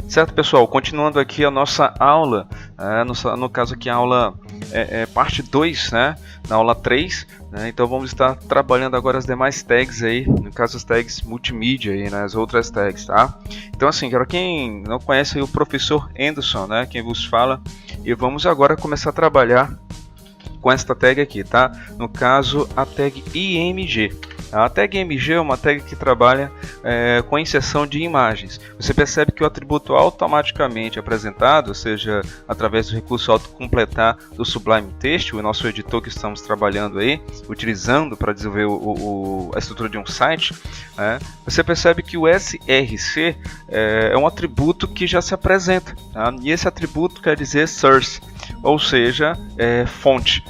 Certo, pessoal, continuando aqui a nossa aula, no caso aqui a aula parte 2, né, na aula 3, né, então vamos estar trabalhando agora as demais tags aí, no caso as tags multimídia aí, né, as outras tags, tá? Então assim, para quem não conhece aí, o professor Anderson, né, quem vos fala, e vamos agora começar a trabalhar com esta tag aqui, tá? No caso a tag IMG. A tag IMG é uma tag que trabalha com a inserção de imagens. Você percebe que o atributo automaticamente apresentado, ou seja, através do recurso autocompletar do Sublime Text, o nosso editor que estamos trabalhando aí, utilizando para desenvolver a estrutura de um site, você percebe que o src é um atributo que já se apresenta, tá? E esse atributo quer dizer source, ou seja, fonte.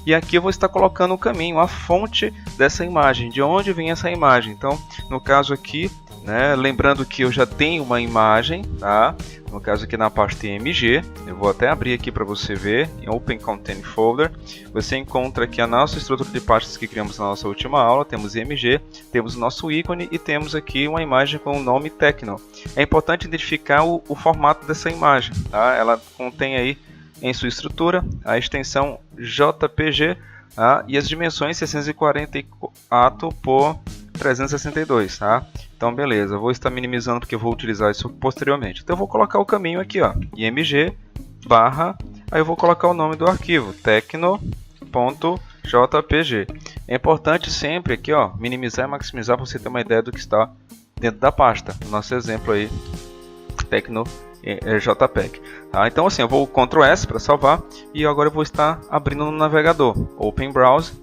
E aqui eu vou estar colocando o caminho, a fonte dessa imagem, de onde vem essa imagem. Então, no caso aqui, né, lembrando que eu já tenho uma imagem, tá? No caso aqui na pasta IMG, eu vou até abrir aqui para você ver, em Open Content Folder, você encontra aqui a nossa estrutura de pastas que criamos na nossa última aula, temos IMG, temos o nosso ícone e temos aqui uma imagem com o nome Tecno. É importante identificar o formato dessa imagem, tá? Ela contém aí em sua estrutura a extensão JPG e as dimensões 644 por 362, tá? Então beleza, eu vou estar minimizando porque eu vou utilizar isso posteriormente. Então eu vou colocar o caminho aqui, ó, img barra, aí eu vou colocar o nome do arquivo, tecno.jpg. É importante sempre aqui, ó, minimizar e maximizar para você ter uma ideia do que está dentro da pasta. No nosso exemplo aí, Tecno JPEG. Tá? Então assim, eu vou Ctrl S para salvar e agora eu vou estar abrindo no navegador, Open Browse,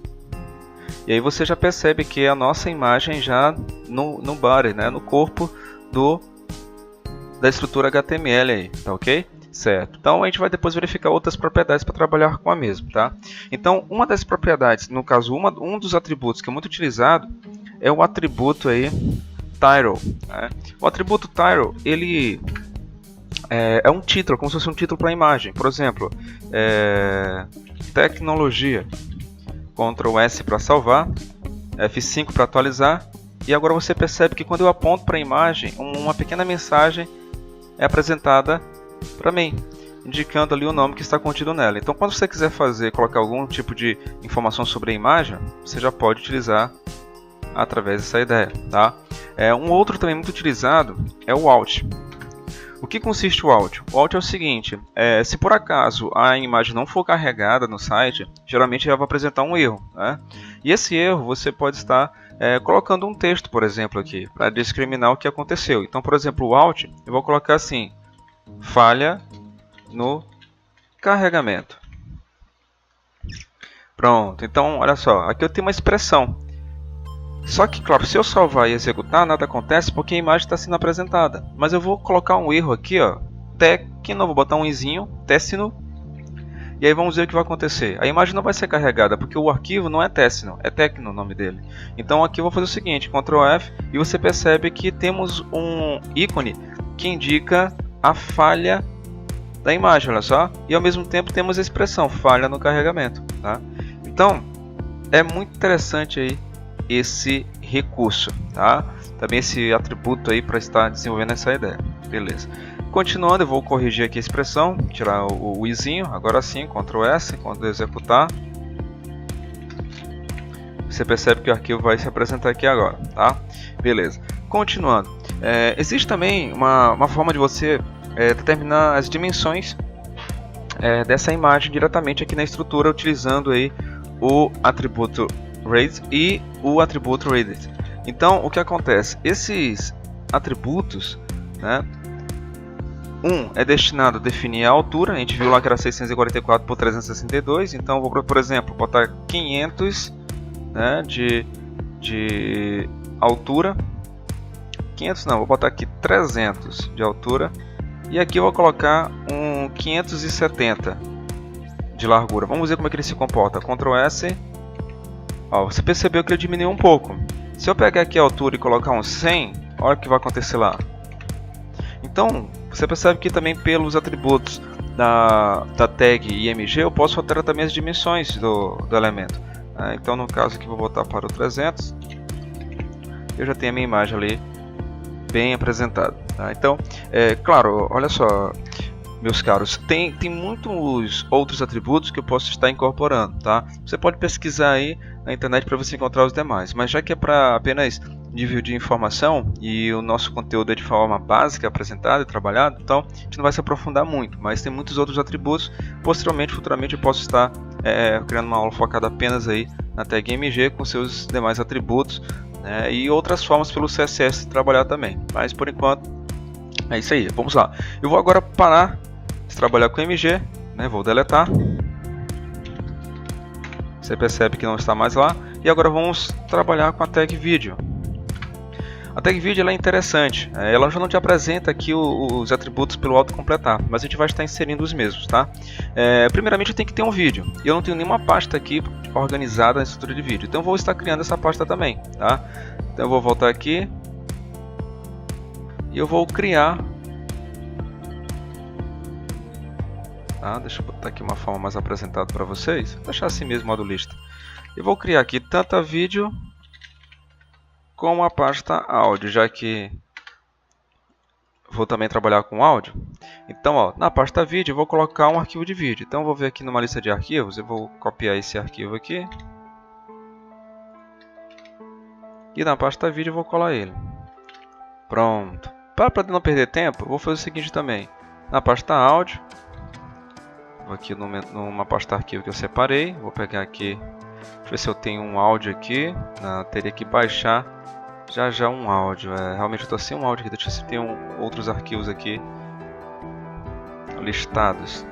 e aí você já percebe que a nossa imagem já no body, né, no corpo da estrutura HTML aí, tá ok? Certo. Então a gente vai depois verificar outras propriedades para trabalhar com a mesma, tá? Então uma das propriedades, no caso um dos atributos que é muito utilizado é o atributo aí title, né? O atributo title, ele é um título, como se fosse um título para a imagem. Por exemplo, tecnologia, Ctrl S para salvar, F5 para atualizar, e agora você percebe que quando eu aponto para a imagem, uma pequena mensagem é apresentada para mim, indicando ali o nome que está contido nela. Então quando você quiser colocar algum tipo de informação sobre a imagem, você já pode utilizar através dessa ideia, tá? Um outro também muito utilizado é o Alt. O que consiste o Alt? O Alt é o seguinte, se por acaso a imagem não for carregada no site, geralmente ela vai apresentar um erro, né? E esse erro você pode estar colocando um texto, por exemplo, aqui, para discriminar o que aconteceu. Então, por exemplo, o Alt, eu vou colocar assim, falha no carregamento. Pronto, então olha só, aqui eu tenho uma expressão. Só que, claro, se eu salvar e executar, nada acontece porque a imagem está sendo apresentada. Mas eu vou colocar um erro aqui, ó, Tecno, vou botar um izinho, Tecno, e aí vamos ver o que vai acontecer. A imagem não vai ser carregada porque o arquivo não é Tecno, é Tecno o nome dele. Então aqui eu vou fazer o seguinte, Ctrl F, e você percebe que temos um ícone que indica a falha da imagem, olha só. E ao mesmo tempo temos a expressão, falha no carregamento, tá? Então, é muito interessante aí esse recurso, tá? Também esse atributo aí para estar desenvolvendo essa ideia, beleza? Continuando, eu vou corrigir aqui a expressão, tirar o izinho, agora sim, Ctrl S, quando executar, você percebe que o arquivo vai se apresentar aqui agora, tá? Beleza. Continuando, existe também uma forma de você determinar as dimensões dessa imagem diretamente aqui na estrutura, utilizando aí o atributo Radius e o atributo Radius. Então, o que acontece? Esses atributos, né, é destinado a definir a altura. A gente viu lá que era 644 por 362. Então, vou, por exemplo, botar 500, né, de altura 500 não, vou botar aqui 300 de altura. E aqui eu vou colocar um 570 de largura. Vamos ver como é que ele se comporta. Ctrl S. Ó, você percebeu que ele diminuiu um pouco. Se eu pegar aqui a altura e colocar um 100, olha o que vai acontecer lá. Então, você percebe que também pelos atributos da tag IMG eu posso alterar também as dimensões do elemento. Então, no caso aqui, vou botar para o 300. Eu já tenho a minha imagem ali bem apresentada. Então, claro, olha só, meus caros, tem muitos outros atributos que eu posso estar incorporando, tá? Você pode pesquisar aí na internet para você encontrar os demais, mas já que é para apenas dividir informação e o nosso conteúdo é de forma básica, apresentado e trabalhado, então a gente não vai se aprofundar muito, mas tem muitos outros atributos. Posteriormente, futuramente, eu posso estar criando uma aula focada apenas aí na tag IMG com seus demais atributos, né, e outras formas pelo CSS trabalhar também, mas por enquanto é isso aí. Vamos lá, eu vou agora parar de trabalhar com IMG, né, vou deletar. Você percebe que não está mais lá. E agora vamos trabalhar com a tag vídeo. A tag vídeo ela é interessante. Ela já não te apresenta aqui os atributos pelo autocompletar, mas a gente vai estar inserindo os mesmos, tá? Primeiramente eu tenho que ter um vídeo. E eu não tenho nenhuma pasta aqui organizada na estrutura de vídeo. Então eu vou estar criando essa pasta também, tá? Então eu vou voltar aqui. E eu vou criar. Deixa eu botar aqui uma forma mais apresentada para vocês. Vou deixar assim mesmo, modo lista. Eu vou criar aqui tanto a vídeo como a pasta áudio, já que vou também trabalhar com áudio. Então, ó, na pasta vídeo eu vou colocar um arquivo de vídeo. Então eu vou ver aqui numa lista de arquivos, eu vou copiar esse arquivo aqui. E na pasta vídeo eu vou colar ele. Pronto. Para não perder tempo, eu vou fazer o seguinte também. Na pasta áudio, vou aqui numa pasta arquivo que eu separei. Vou pegar aqui, deixa eu ver se eu tenho um áudio aqui. Teria que baixar já um áudio. Realmente eu estou sem um áudio aqui. Deixa eu ver se tem outros arquivos aqui listados.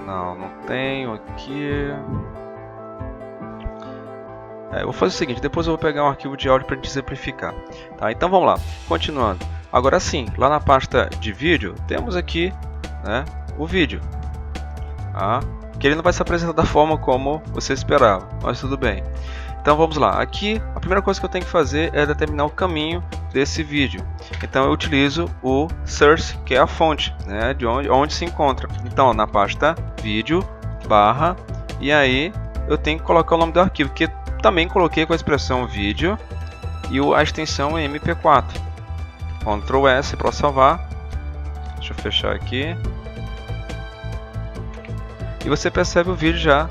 Não tenho aqui. Eu vou fazer o seguinte, depois eu vou pegar um arquivo de áudio para te exemplificar. Tá? Então vamos lá, continuando. Agora sim, lá na pasta de vídeo, temos aqui, né, o vídeo. Que ele não vai se apresentar da forma como você esperava, mas tudo bem. Então vamos lá, aqui a primeira coisa que eu tenho que fazer é determinar o caminho desse vídeo. Então eu utilizo o source, que é a fonte, né, de onde se encontra. Então na pasta vídeo, barra, e aí eu tenho que colocar o nome do arquivo, que também coloquei com a expressão vídeo e a extensão é MP4. Ctrl S para salvar. Deixa eu fechar aqui. E você percebe o vídeo já,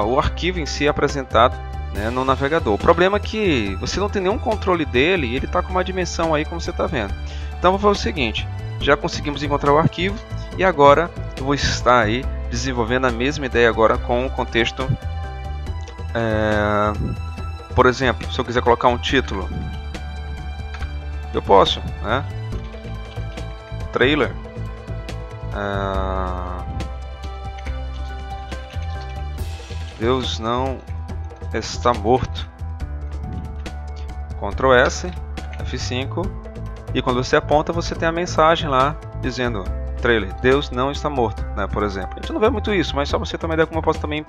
o arquivo em si apresentado, né, no navegador. O problema é que você não tem nenhum controle dele e ele está com uma dimensão aí como você está vendo. Então vou fazer o seguinte, já conseguimos encontrar o arquivo e agora eu vou estar aí desenvolvendo a mesma ideia agora com o contexto. Por exemplo, se eu quiser colocar um título, eu posso, né? Trailer. Deus não está morto. Ctrl S, F5, e quando você aponta você tem a mensagem lá dizendo trailer, Deus não está morto, né, por exemplo. A gente não vê muito isso, mas só você ter uma ideia como eu posso também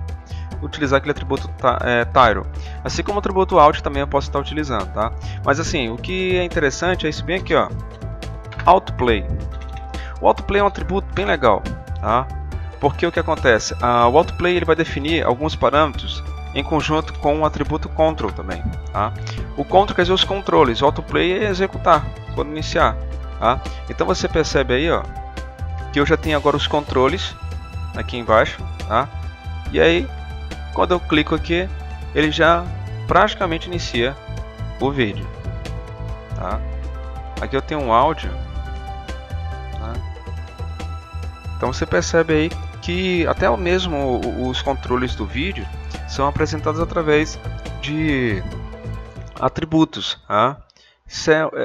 utilizar aquele atributo Tyro. Assim como o atributo Alt também eu posso estar utilizando, tá? Mas assim, o que é interessante é isso bem aqui, ó, Autoplay. O Autoplay é um atributo bem legal, tá? Porque o que acontece? O Autoplay ele vai definir alguns parâmetros em conjunto com o atributo Control também, tá? O Control quer dizer os controles, o Autoplay é executar, quando iniciar, tá? Então você percebe aí, ó, que eu já tenho agora os controles aqui embaixo, tá? E aí, quando eu clico aqui, ele já praticamente inicia o vídeo, tá? Aqui eu tenho um áudio, tá? Então você percebe aí que até mesmo os controles do vídeo são apresentados através de atributos, tá?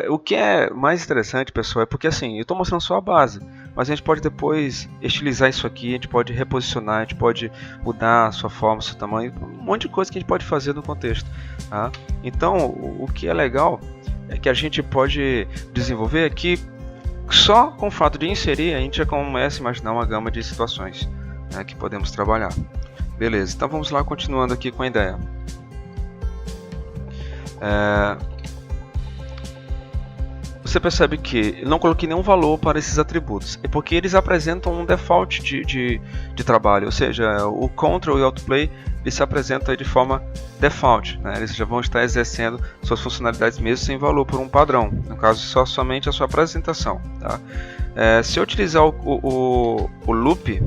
O que é mais interessante, pessoal, é porque assim, eu estou mostrando só a base, mas a gente pode depois estilizar isso aqui, a gente pode reposicionar, a gente pode mudar a sua forma, seu tamanho, um monte de coisa que a gente pode fazer no contexto, tá? Então, o que é legal que a gente pode desenvolver é que só com o fato de inserir a gente já começa a imaginar uma gama de situações, né, que podemos trabalhar. Beleza, então vamos lá, continuando aqui com a ideia. Você percebe que eu não coloquei nenhum valor para esses atributos, é porque eles apresentam um default de trabalho, ou seja, o control e o autoplay eles se apresentam de forma default, né? Eles já vão estar exercendo suas funcionalidades mesmo sem valor por um padrão, no caso somente a sua apresentação. Tá? Se eu utilizar o loop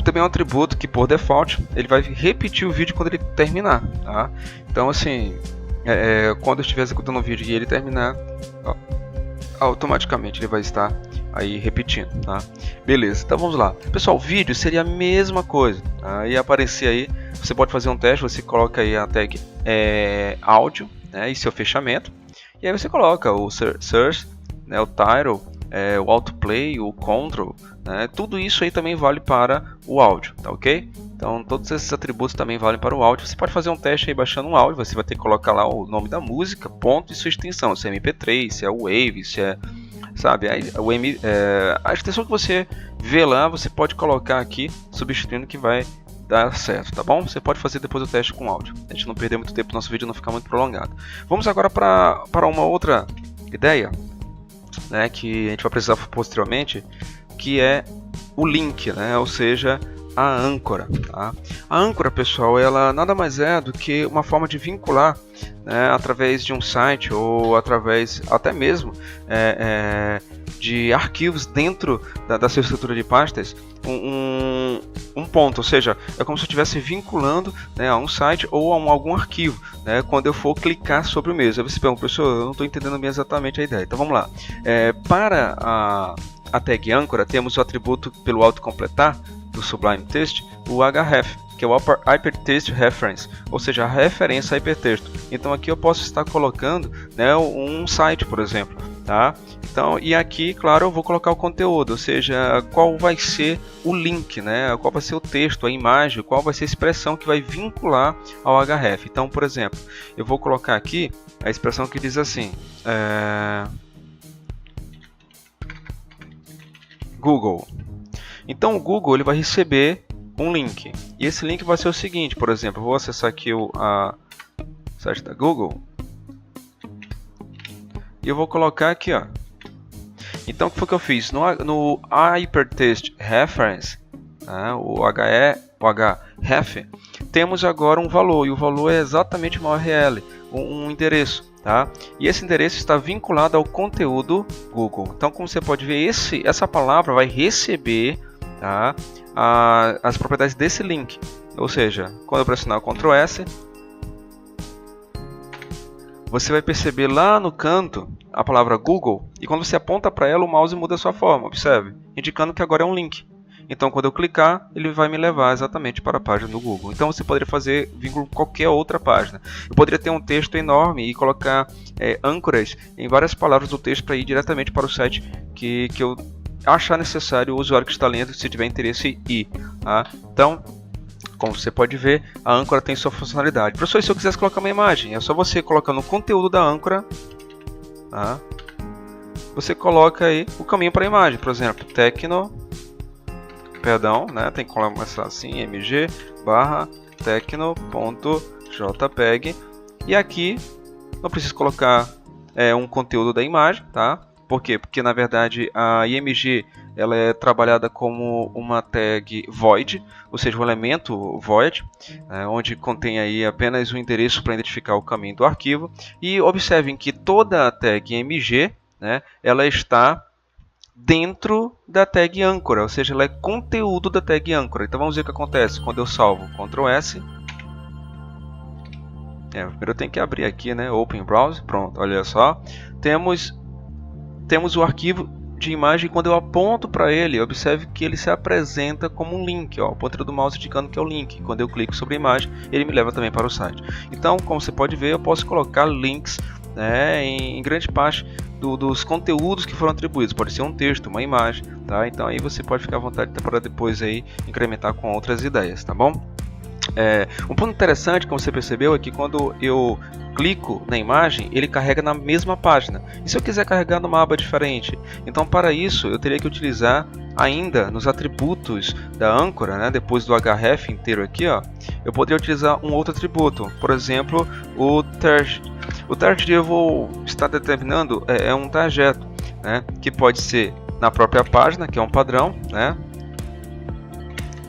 também é um atributo que por default ele vai repetir o vídeo quando ele terminar. Tá? Então assim, quando eu estiver executando o vídeo e ele terminar, automaticamente ele vai estar aí repetindo, tá? Beleza, então vamos lá. Pessoal, vídeo seria a mesma coisa, tá? E aparecer aí, você pode fazer um teste, você coloca aí a tag áudio, né, e seu fechamento, e aí você coloca o source, né, o title, o autoplay, o control, né, tudo isso aí também vale para o áudio, tá ok? Então todos esses atributos também valem para o áudio. Você pode fazer um teste aí baixando um áudio, você vai ter que colocar lá o nome da música, ponto e sua extensão, se é MP3, se é Wave, se é, sabe, a extensão que você vê lá, você pode colocar aqui, substituindo, que vai dar certo, tá bom? Você pode fazer depois o teste com áudio, a gente não perder muito tempo, nosso vídeo não ficar muito prolongado. Vamos agora para uma outra ideia, né, que a gente vai precisar posteriormente, que é o link, né, ou seja, a âncora. Tá? A âncora, pessoal, ela nada mais é do que uma forma de vincular, né, através de um site ou através até mesmo de arquivos dentro da sua estrutura de pastas, um ponto, ou seja, é como se eu estivesse vinculando, né, a um site ou a algum arquivo, né, quando eu for clicar sobre o mesmo. Aí você pergunta, professor, eu não estou entendendo bem exatamente a ideia. Então vamos lá. Para a tag âncora, temos o atributo pelo autocompletar do Sublime Text, o href, que é o Hypertext Reference, ou seja, a referência a hipertexto. Então aqui eu posso estar colocando, né, um site, por exemplo, tá? Então, e aqui, claro, eu vou colocar o conteúdo, ou seja, qual vai ser o link, né? Qual vai ser o texto, a imagem, qual vai ser a expressão que vai vincular ao href. Então, por exemplo, eu vou colocar aqui a expressão que diz assim, Google. Então o Google ele vai receber um link, e esse link vai ser o seguinte, por exemplo, eu vou acessar aqui o site da Google e eu vou colocar aqui, ó. Então o que foi que eu fiz? No Hypertext Reference, o href, temos agora um valor, e o valor é exatamente uma URL, um endereço, tá? E esse endereço está vinculado ao conteúdo Google. Então, como você pode ver, essa palavra vai receber, tá, as propriedades desse link. Ou seja, quando eu pressionar o Ctrl S, você vai perceber lá no canto a palavra Google, e quando você aponta para ela, o mouse muda a sua forma, observe, indicando que agora é um link. Então, quando eu clicar, ele vai me levar exatamente para a página do Google. Então, você poderia fazer vínculo com qualquer outra página. Eu poderia ter um texto enorme e colocar âncoras em várias palavras do texto para ir diretamente para o site que eu achar necessário, o usuário que está lendo, se tiver interesse em ir. Tá? Então, como você pode ver, a âncora tem sua funcionalidade. Professor, se eu quisesse colocar uma imagem, é só você colocar no conteúdo da âncora, tá? Você coloca aí o caminho para a imagem, por exemplo, né? Tem que começar assim, mg/tecno.jpg, e aqui não preciso colocar um conteúdo da imagem, tá? Por quê? Porque na verdade a img ela é trabalhada como uma tag void, ou seja, um elemento void, onde contém aí apenas o endereço para identificar o caminho do arquivo. E observem que toda a tag img, né, ela está dentro da tag âncora, ou seja, ela é conteúdo da tag âncora. Então vamos ver o que acontece quando eu salvo. Ctrl S. Primeiro eu tenho que abrir aqui, né, Open Browser. Pronto, olha só. Temos o arquivo de imagem. Quando eu aponto para ele, observe que ele se apresenta como um link, ó, o ponteiro do mouse indicando que é o link. Quando eu clico sobre a imagem, ele me leva também para o site. Então, como você pode ver, eu posso colocar links, né, em grande parte dos conteúdos que foram atribuídos. Pode ser um texto, uma imagem, tá? Então aí você pode ficar à vontade para depois aí incrementar com outras ideias, tá bom? Um ponto interessante, como você percebeu, é que quando eu clico na imagem, ele carrega na mesma página. E se eu quiser carregar numa aba diferente? Então, para isso, eu teria que utilizar ainda nos atributos da âncora, né, depois do href inteiro aqui, ó, eu poderia utilizar um outro atributo, por exemplo, o target. O target eu vou estar determinando um trajeto, né, que pode ser na própria página, que é um padrão, né,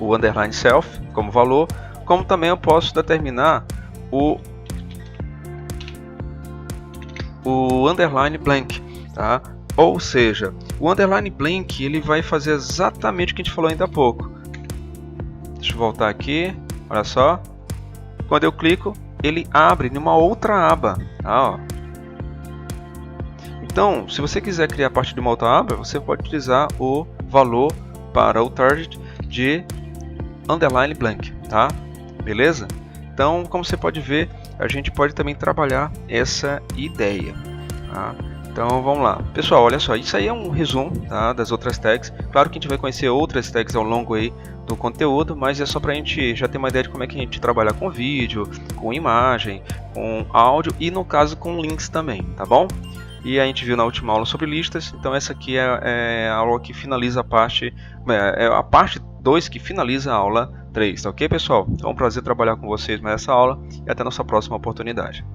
o underline self como valor, como também eu posso determinar o underline blank, tá? Ou seja, o underline blank ele vai fazer exatamente o que a gente falou ainda há pouco. Deixa eu voltar aqui, olha só. Quando eu clico, ele abre numa outra aba, tá? Ó. Então, se você quiser criar a partir de uma outra aba, você pode utilizar o valor para o target de underline blank, tá? Beleza? Então, como você pode ver, a gente pode também trabalhar essa ideia, tá? Então vamos lá, pessoal, olha só, isso aí é um resumo, tá, das outras tags. Claro que a gente vai conhecer outras tags ao longo aí do conteúdo, mas é só para a gente já ter uma ideia de como é que a gente trabalha com vídeo, com imagem, com áudio e no caso com links também, tá bom? E a gente viu na última aula sobre listas, então essa aqui é a aula que finaliza a parte, é a parte 2 que finaliza a aula 3, tá ok, pessoal? Então é um prazer trabalhar com vocês nessa aula e até a nossa próxima oportunidade.